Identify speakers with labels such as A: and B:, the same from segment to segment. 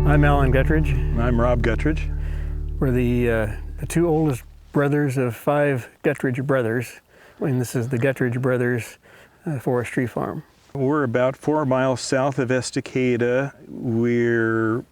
A: I'm Alan Guttridge.
B: I'm Rob Guttridge.
A: We're the two oldest brothers of 5 Guttridge brothers, and this is the Guttridge Brothers Forestry Farm.
B: We're about 4 miles south of Estacada. We're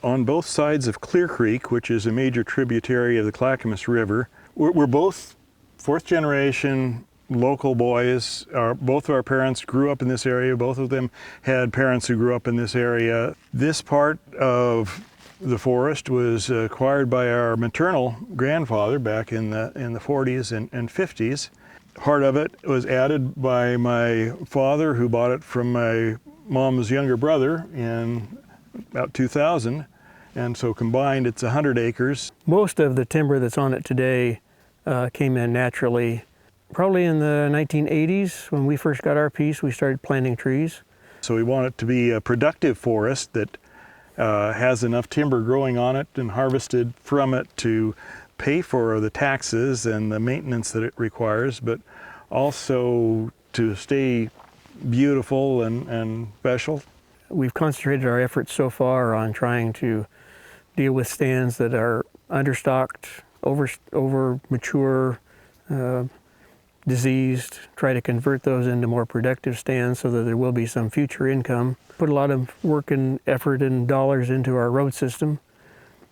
B: on both sides of Clear Creek, which is a major tributary of the Clackamas River. We're both 4th generation local boys. Both of our parents grew up in this area. Both of them had parents who grew up in this area. This part of the forest was acquired by our maternal grandfather back in the 40s and 50s. Part of it was added by my father, who bought it from my mom's younger brother in about 2000. And so combined, it's 100 acres.
A: Most of the timber that's on it today came in naturally. Probably in the 1980s, when we first got our piece, we started planting trees.
B: So we want it to be a productive forest that has enough timber growing on it and harvested from it to pay for the taxes and the maintenance that it requires, but also to stay beautiful and special.
A: We've concentrated our efforts so far on trying to deal with stands that are understocked, over mature, diseased, try to convert those into more productive stands so that there will be some future income. Put a lot of work and effort and dollars into our road system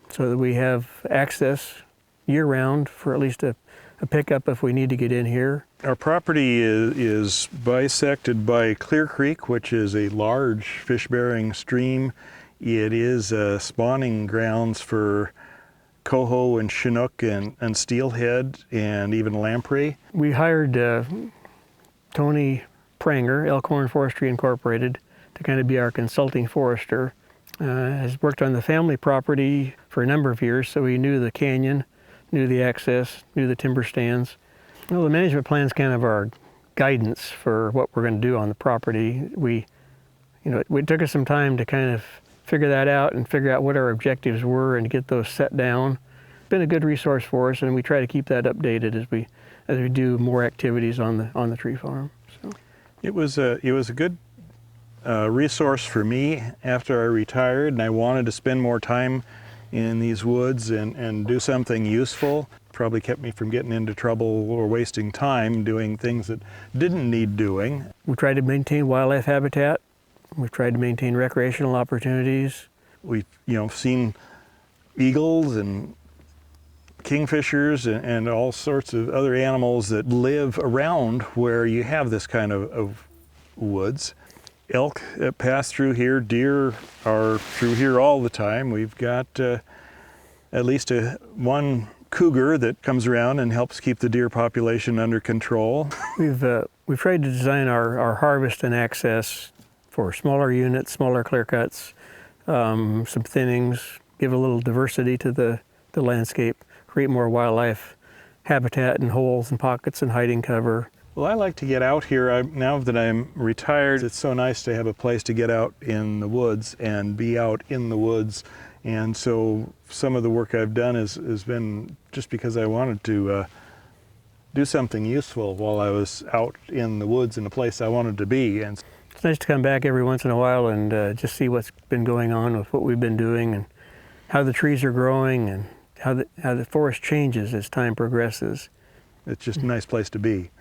A: so that we have access year-round for at least a pickup if we need to get in here.
B: Our property is bisected by Clear Creek, which is a large fish-bearing stream. It is spawning grounds for coho and chinook and steelhead and even lamprey.
A: We hired Tony Pranger, Elkhorn Forestry Incorporated, to kind of be our consulting forester. Has worked on the family property for a number of years, so he knew the canyon, knew the access, knew the timber stands. Well, the management plan is kind of our guidance for what we're going to do on the property. It took us some time to kind of figure that out and figure out what our objectives were and get those set down. It's been a good resource for us, and we try to keep that updated as we do more activities on the tree farm. So
B: it was a good resource for me after I retired, and I wanted to spend more time in these woods and do something useful. Probably kept me from getting into trouble or wasting time doing things that didn't need doing.
A: We tried to maintain wildlife habitat. We've tried to maintain recreational opportunities.
B: We've seen eagles and kingfishers and all sorts of other animals that live around where you have this kind of woods. Elk pass through here, deer are through here all the time. We've got at least one cougar that comes around and helps keep the deer population under control.
A: We've tried to design our harvest and access for smaller units, smaller clear cuts, some thinnings, give a little diversity to the landscape, create more wildlife habitat and holes and pockets and hiding cover.
B: Well, I like to get out here. Now that I'm retired, it's so nice to have a place to get out in the woods and be out in the woods. And so some of the work I've done has been just because I wanted to do something useful while I was out in the woods in a place I wanted to be. And
A: it's nice to come back every once in a while and just see what's been going on with what we've been doing and how the trees are growing and how the forest changes as time progresses.
B: It's just a nice place to be.